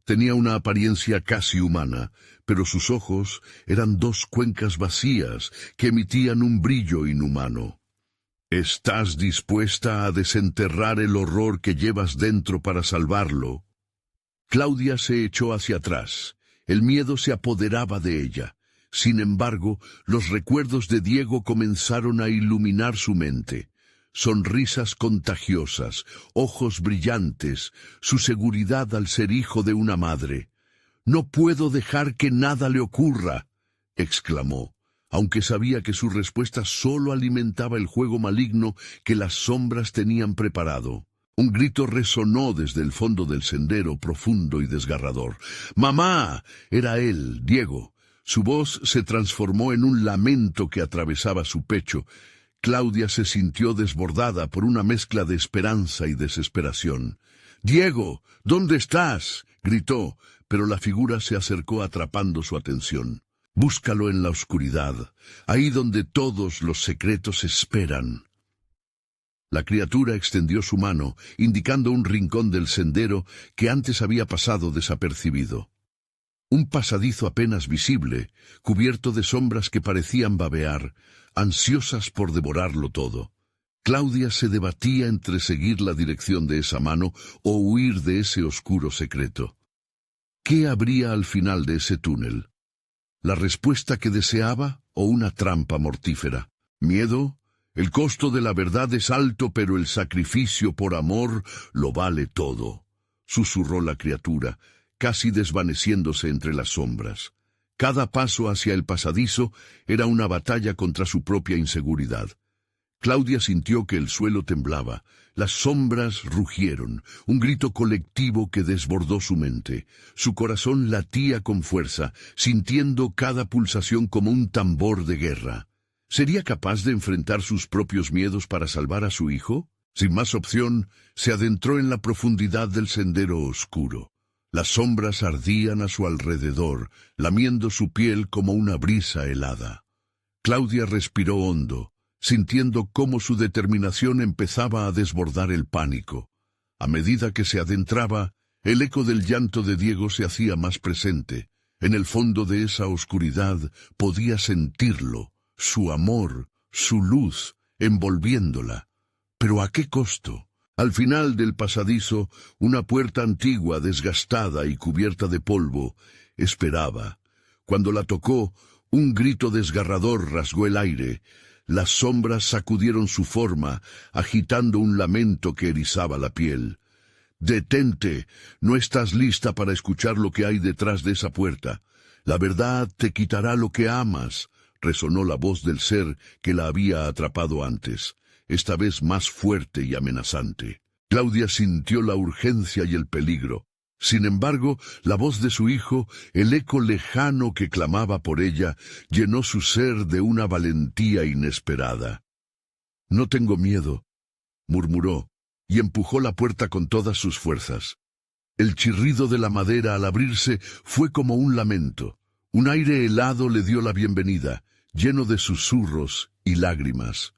Tenía una apariencia casi humana, pero sus ojos eran dos cuencas vacías que emitían un brillo inhumano. ¿Estás dispuesta a desenterrar el horror que llevas dentro para salvarlo? Claudia se echó hacia atrás. El miedo se apoderaba de ella. Sin embargo, los recuerdos de Diego comenzaron a iluminar su mente. Sonrisas contagiosas, ojos brillantes, su seguridad al ser hijo de una madre. «No puedo dejar que nada le ocurra», exclamó, aunque sabía que su respuesta solo alimentaba el juego maligno que las sombras tenían preparado. Un grito resonó desde el fondo del sendero, profundo y desgarrador. «¡Mamá!» Era él, Diego. Su voz se transformó en un lamento que atravesaba su pecho. Claudia se sintió desbordada por una mezcla de esperanza y desesperación. «¡Diego! ¿Dónde estás?», gritó, pero la figura se acercó atrapando su atención. «Búscalo en la oscuridad, ahí donde todos los secretos esperan». La criatura extendió su mano, indicando un rincón del sendero que antes había pasado desapercibido. Un pasadizo apenas visible, cubierto de sombras que parecían babear, ansiosas por devorarlo todo. Claudia se debatía entre seguir la dirección de esa mano o huir de ese oscuro secreto. ¿Qué habría al final de ese túnel? ¿La respuesta que deseaba o una trampa mortífera? ¿Miedo? El costo de la verdad es alto, pero el sacrificio por amor lo vale todo, susurró la criatura, casi desvaneciéndose entre las sombras. Cada paso hacia el pasadizo era una batalla contra su propia inseguridad. Claudia sintió que el suelo temblaba, las sombras rugieron, un grito colectivo que desbordó su mente. Su corazón latía con fuerza, sintiendo cada pulsación como un tambor de guerra. ¿Sería capaz de enfrentar sus propios miedos para salvar a su hijo? Sin más opción, se adentró en la profundidad del sendero oscuro. Las sombras ardían a su alrededor, lamiendo su piel como una brisa helada. Claudia respiró hondo, sintiendo cómo su determinación empezaba a desbordar el pánico. A medida que se adentraba, el eco del llanto de Diego se hacía más presente. En el fondo de esa oscuridad podía sentirlo, su amor, su luz, envolviéndola. ¿Pero a qué costo? Al final del pasadizo, una puerta antigua, desgastada y cubierta de polvo, esperaba. Cuando la tocó, un grito desgarrador rasgó el aire. Las sombras sacudieron su forma, agitando un lamento que erizaba la piel. «Detente, no estás lista para escuchar lo que hay detrás de esa puerta. La verdad te quitará lo que amas», resonó la voz del ser que la había atrapado antes, esta vez más fuerte y amenazante. Claudia sintió la urgencia y el peligro. Sin embargo, la voz de su hijo, el eco lejano que clamaba por ella, llenó su ser de una valentía inesperada. «No tengo miedo», murmuró, y empujó la puerta con todas sus fuerzas. El chirrido de la madera al abrirse fue como un lamento. Un aire helado le dio la bienvenida, lleno de susurros y lágrimas.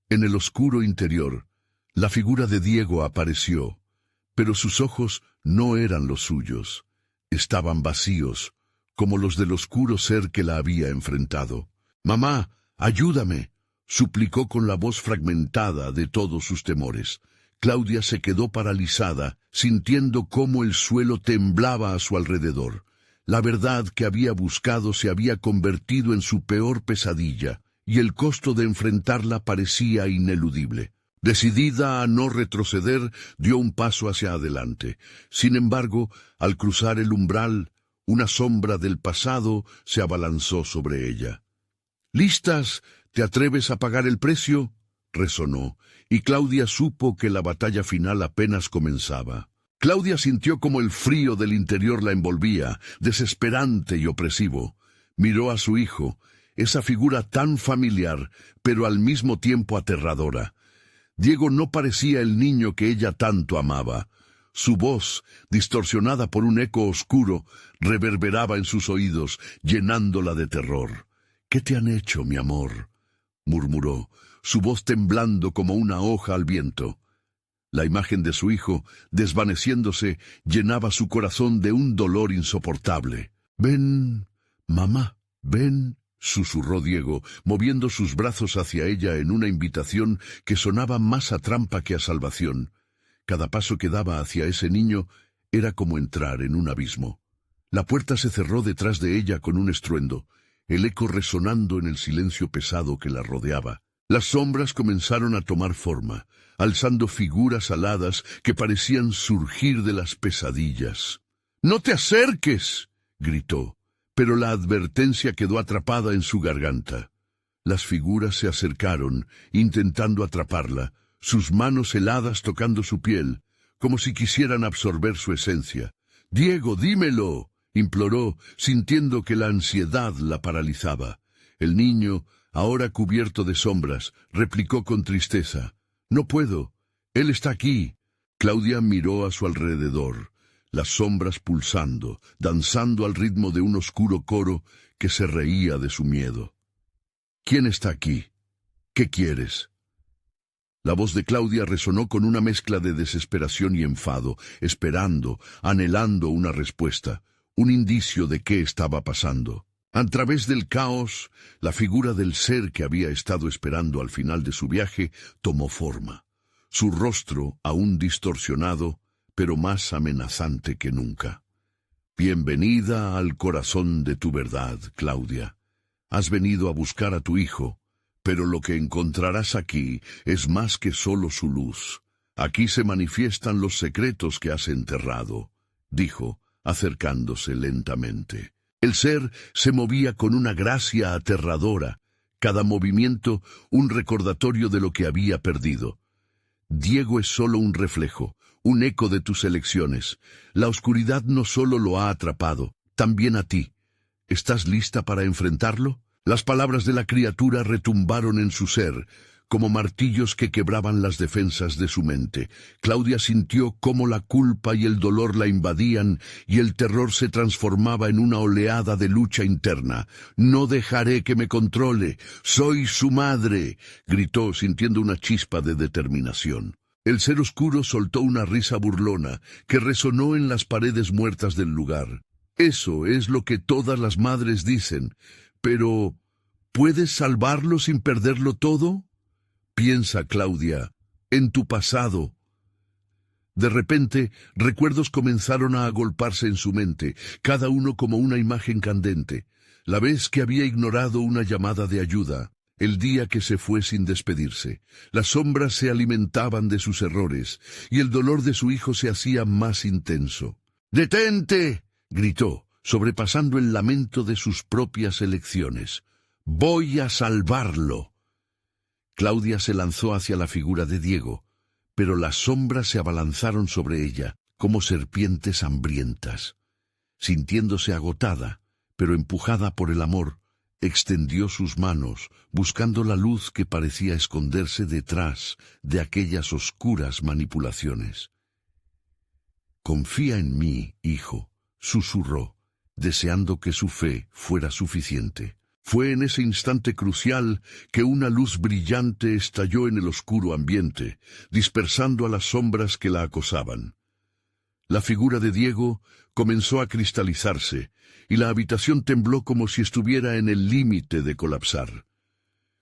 En el oscuro interior, la figura de Diego apareció, pero sus ojos no eran los suyos. Estaban vacíos, como los del oscuro ser que la había enfrentado. «Mamá, ayúdame», suplicó con la voz fragmentada de todos sus temores. Claudia se quedó paralizada, sintiendo cómo el suelo temblaba a su alrededor. La verdad que había buscado se había convertido en su peor pesadilla, y el costo de enfrentarla parecía ineludible. Decidida a no retroceder, dio un paso hacia adelante. Sin embargo, al cruzar el umbral, una sombra del pasado se abalanzó sobre ella. «¿Listas? ¿Te atreves a pagar el precio?», resonó, y Claudia supo que la batalla final apenas comenzaba. Claudia sintió como el frío del interior la envolvía, desesperante y opresivo. Miró a su hijo, esa figura tan familiar, pero al mismo tiempo aterradora. Diego no parecía el niño que ella tanto amaba. Su voz, distorsionada por un eco oscuro, reverberaba en sus oídos, llenándola de terror. «¿Qué te han hecho, mi amor?», murmuró. su voz temblando como una hoja al viento. La imagen de su hijo, desvaneciéndose, llenaba su corazón de un dolor insoportable. «Ven, mamá, ven», susurró Diego, moviendo sus brazos hacia ella en una invitación que sonaba más a trampa que a salvación. Cada paso que daba hacia ese niño era como entrar en un abismo. La puerta se cerró detrás de ella con un estruendo, el eco resonando en el silencio pesado que la rodeaba. Las sombras comenzaron a tomar forma, alzando figuras aladas que parecían surgir de las pesadillas. «¡No te acerques!», gritó, pero la advertencia quedó atrapada en su garganta. Las figuras se acercaron, intentando atraparla, sus manos heladas tocando su piel, como si quisieran absorber su esencia. «Diego, dímelo», imploró, sintiendo que la ansiedad la paralizaba. El niño, ahora cubierto de sombras, replicó con tristeza: «No puedo. Él está aquí». Claudia miró a su alrededor, las sombras pulsando, danzando al ritmo de un oscuro coro que se reía de su miedo. «¿Quién está aquí? ¿Qué quieres?». La voz de Claudia resonó con una mezcla de desesperación y enfado, esperando, anhelando una respuesta, un indicio de qué estaba pasando. A través del caos, la figura del ser que había estado esperando al final de su viaje tomó forma. Su rostro, aún distorsionado, pero más amenazante que nunca. «Bienvenida al corazón de tu verdad, Claudia. Has venido a buscar a tu hijo, pero lo que encontrarás aquí es más que solo su luz. Aquí se manifiestan los secretos que has enterrado», dijo, acercándose lentamente. El ser se movía con una gracia aterradora, cada movimiento un recordatorio de lo que había perdido. «Diego es solo un reflejo, un eco de tus elecciones. La oscuridad no solo lo ha atrapado, también a ti. ¿Estás lista para enfrentarlo?». Las palabras de la criatura retumbaron en su ser, como martillos que quebraban las defensas de su mente. Claudia sintió cómo la culpa y el dolor la invadían y el terror se transformaba en una oleada de lucha interna. «No dejaré que me controle. Soy su madre», gritó, sintiendo una chispa de determinación. El ser oscuro soltó una risa burlona que resonó en las paredes muertas del lugar. «Eso es lo que todas las madres dicen. Pero, ¿puedes salvarlo sin perderlo todo? Piensa, Claudia, en tu pasado». De repente, recuerdos comenzaron a agolparse en su mente, cada uno como una imagen candente. La vez que había ignorado una llamada de ayuda, el día que se fue sin despedirse. Las sombras se alimentaban de sus errores, y el dolor de su hijo se hacía más intenso. «¡Detente!», gritó, sobrepasando el lamento de sus propias elecciones. «Voy a salvarlo». Claudia se lanzó hacia la figura de Diego, pero las sombras se abalanzaron sobre ella, como serpientes hambrientas. Sintiéndose agotada, pero empujada por el amor, extendió sus manos, buscando la luz que parecía esconderse detrás de aquellas oscuras manipulaciones. «Confía en mí, hijo», susurró, deseando que su fe fuera suficiente. Fue en ese instante crucial que una luz brillante estalló en el oscuro ambiente, dispersando a las sombras que la acosaban. La figura de Diego comenzó a cristalizarse, y la habitación tembló como si estuviera en el límite de colapsar.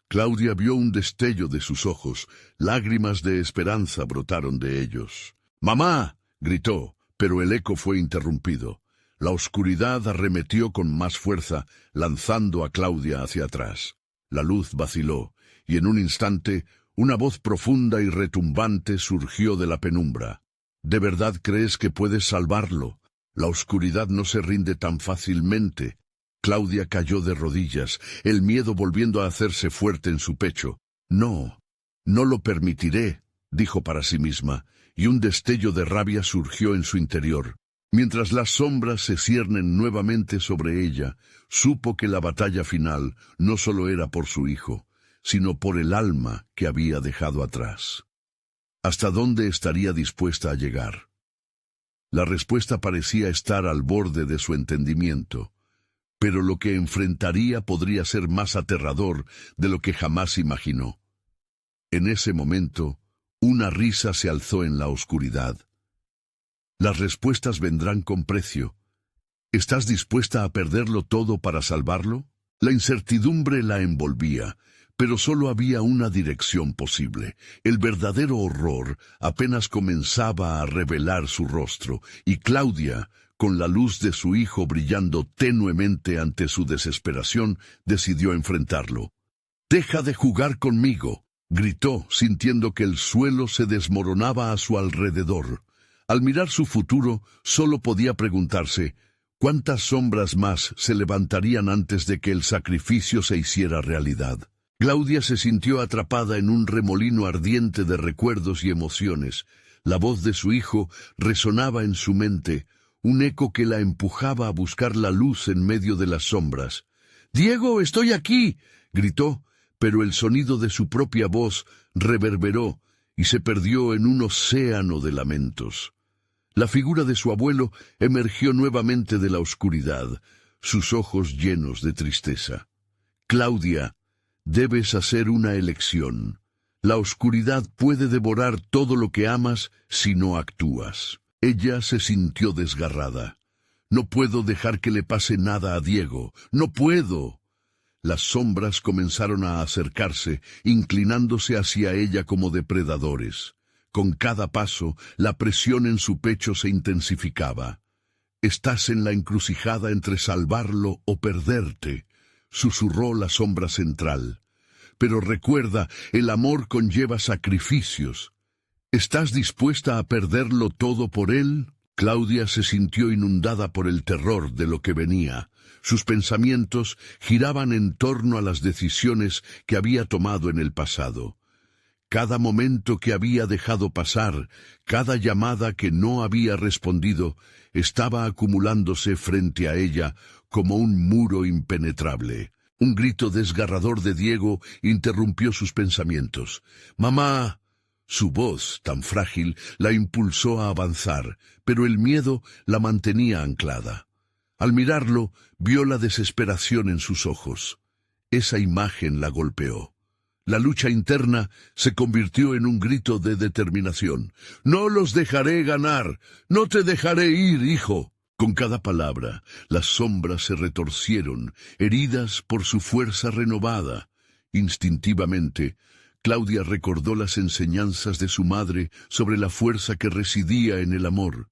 Claudia vio un destello de sus ojos, lágrimas de esperanza brotaron de ellos. «¡Mamá!», gritó, pero el eco fue interrumpido. La oscuridad arremetió con más fuerza, lanzando a Claudia hacia atrás. La luz vaciló, y en un instante, una voz profunda y retumbante surgió de la penumbra. «¿De verdad crees que puedes salvarlo? La oscuridad no se rinde tan fácilmente». Claudia cayó de rodillas, el miedo volviendo a hacerse fuerte en su pecho. «No, no lo permitiré», dijo para sí misma, y un destello de rabia surgió en su interior. Mientras las sombras se ciernen nuevamente sobre ella, supo que la batalla final no solo era por su hijo, sino por el alma que había dejado atrás. ¿Hasta dónde estaría dispuesta a llegar? La respuesta parecía estar al borde de su entendimiento, pero lo que enfrentaría podría ser más aterrador de lo que jamás imaginó. En ese momento, una risa se alzó en la oscuridad. Las respuestas vendrán con precio. ¿Estás dispuesta a perderlo todo para salvarlo? La incertidumbre la envolvía, pero solo había una dirección posible. El verdadero horror apenas comenzaba a revelar su rostro, y Claudia, con la luz de su hijo brillando tenuemente ante su desesperación, decidió enfrentarlo. «¡Deja de jugar conmigo!», gritó, sintiendo que el suelo se desmoronaba a su alrededor. Al mirar su futuro, solo podía preguntarse cuántas sombras más se levantarían antes de que el sacrificio se hiciera realidad. Claudia se sintió atrapada en un remolino ardiente de recuerdos y emociones. La voz de su hijo resonaba en su mente, un eco que la empujaba a buscar la luz en medio de las sombras. «¡Diego, estoy aquí!», gritó, pero el sonido de su propia voz reverberó y se perdió en un océano de lamentos. La figura de su abuelo emergió nuevamente de la oscuridad, sus ojos llenos de tristeza. «Claudia, debes hacer una elección. La oscuridad puede devorar todo lo que amas si no actúas». Ella se sintió desgarrada. «No puedo dejar que le pase nada a Diego. ¡No puedo!». Las sombras comenzaron a acercarse, inclinándose hacia ella como depredadores. Con cada paso, la presión en su pecho se intensificaba. «Estás en la encrucijada entre salvarlo o perderte», susurró la sombra central. «Pero recuerda, el amor conlleva sacrificios. ¿Estás dispuesta a perderlo todo por él?». Claudia se sintió inundada por el terror de lo que venía. Sus pensamientos giraban en torno a las decisiones que había tomado en el pasado. Cada momento que había dejado pasar, cada llamada que no había respondido, estaba acumulándose frente a ella como un muro impenetrable. Un grito desgarrador de Diego interrumpió sus pensamientos. «¡Mamá!». Su voz, tan frágil, la impulsó a avanzar, pero el miedo la mantenía anclada. Al mirarlo, vio la desesperación en sus ojos. Esa imagen la golpeó. La lucha interna se convirtió en un grito de determinación. «¡No los dejaré ganar! ¡No te dejaré ir, hijo!». Con cada palabra, las sombras se retorcieron, heridas por su fuerza renovada. Instintivamente, Claudia recordó las enseñanzas de su madre sobre la fuerza que residía en el amor.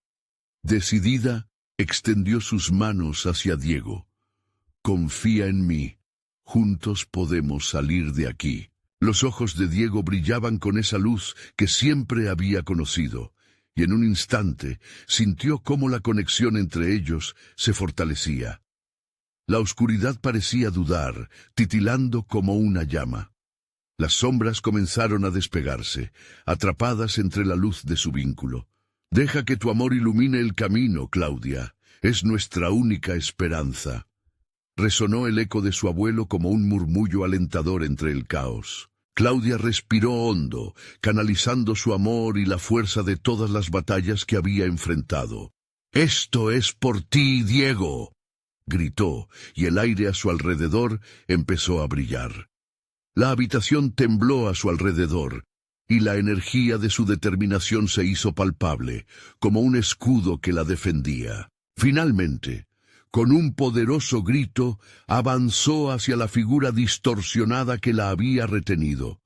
Decidida, extendió sus manos hacia Diego. «Confía en mí. Juntos podemos salir de aquí». Los ojos de Diego brillaban con esa luz que siempre había conocido, y en un instante sintió cómo la conexión entre ellos se fortalecía. La oscuridad parecía dudar, titilando como una llama. Las sombras comenzaron a despegarse, atrapadas entre la luz de su vínculo. «Deja que tu amor ilumine el camino, Claudia. Es nuestra única esperanza». Resonó el eco de su abuelo como un murmullo alentador entre el caos. Claudia respiró hondo, canalizando su amor y la fuerza de todas las batallas que había enfrentado. «Esto es por ti, Diego», gritó, y el aire a su alrededor empezó a brillar. La habitación tembló a su alrededor, y la energía de su determinación se hizo palpable, como un escudo que la defendía. Finalmente, con un poderoso grito, avanzó hacia la figura distorsionada que la había retenido.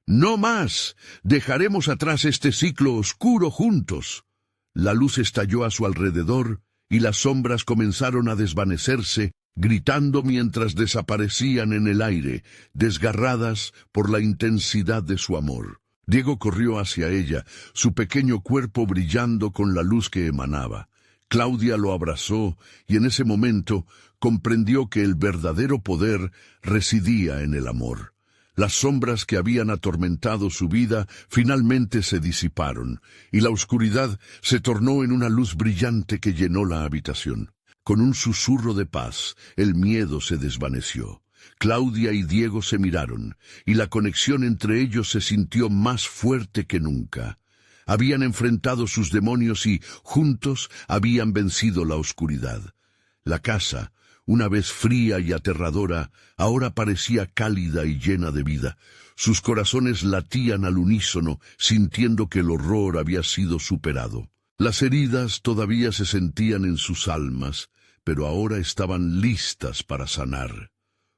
«¡No más! Dejaremos atrás este ciclo oscuro juntos». La luz estalló a su alrededor, y las sombras comenzaron a desvanecerse, gritando mientras desaparecían en el aire, desgarradas por la intensidad de su amor. Diego corrió hacia ella, su pequeño cuerpo brillando con la luz que emanaba. Claudia lo abrazó, y en ese momento comprendió que el verdadero poder residía en el amor. Las sombras que habían atormentado su vida finalmente se disiparon, y la oscuridad se tornó en una luz brillante que llenó la habitación. Con un susurro de paz, el miedo se desvaneció. Claudia y Diego se miraron, y la conexión entre ellos se sintió más fuerte que nunca. Habían enfrentado sus demonios y, juntos, habían vencido la oscuridad. La casa, una vez fría y aterradora, ahora parecía cálida y llena de vida. Sus corazones latían al unísono, sintiendo que el horror había sido superado. Las heridas todavía se sentían en sus almas, pero ahora estaban listas para sanar.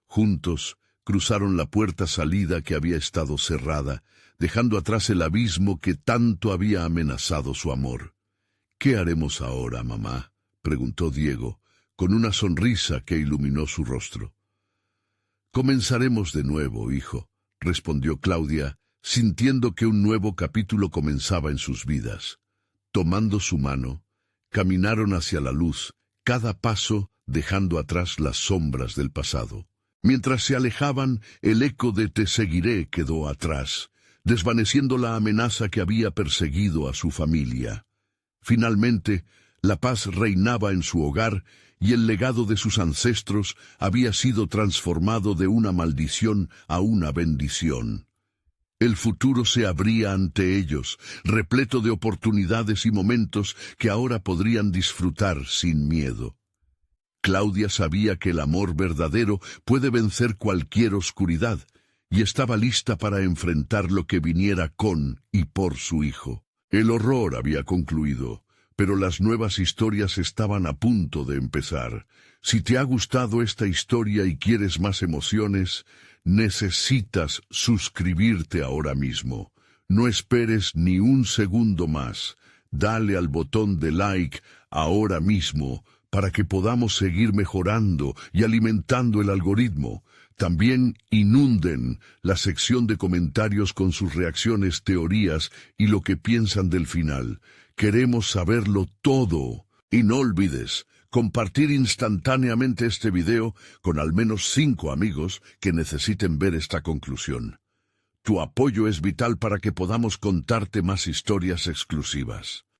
Juntos cruzaron la puerta salida que había estado cerrada, dejando atrás el abismo que tanto había amenazado su amor. «¿Qué haremos ahora, mamá?», preguntó Diego, con una sonrisa que iluminó su rostro. «Comenzaremos de nuevo, hijo», respondió Claudia, sintiendo que un nuevo capítulo comenzaba en sus vidas. Tomando su mano, caminaron hacia la luz, cada paso dejando atrás las sombras del pasado. Mientras se alejaban, el eco de «Te seguiré» quedó atrás, desvaneciendo la amenaza que había perseguido a su familia. Finalmente, la paz reinaba en su hogar y el legado de sus ancestros había sido transformado de una maldición a una bendición. El futuro se abría ante ellos, repleto de oportunidades y momentos que ahora podrían disfrutar sin miedo. Claudia sabía que el amor verdadero puede vencer cualquier oscuridad, y estaba lista para enfrentar lo que viniera con y por su hijo. El horror había concluido, pero las nuevas historias estaban a punto de empezar. Si te ha gustado esta historia y quieres más emociones, necesitas suscribirte ahora mismo. No esperes ni un segundo más. Dale al botón de like ahora mismo para que podamos seguir mejorando y alimentando el algoritmo. También inunden la sección de comentarios con sus reacciones, teorías y lo que piensan del final. Queremos saberlo todo. Y no olvides compartir instantáneamente este video con al menos 5 amigos que necesiten ver esta conclusión. Tu apoyo es vital para que podamos contarte más historias exclusivas.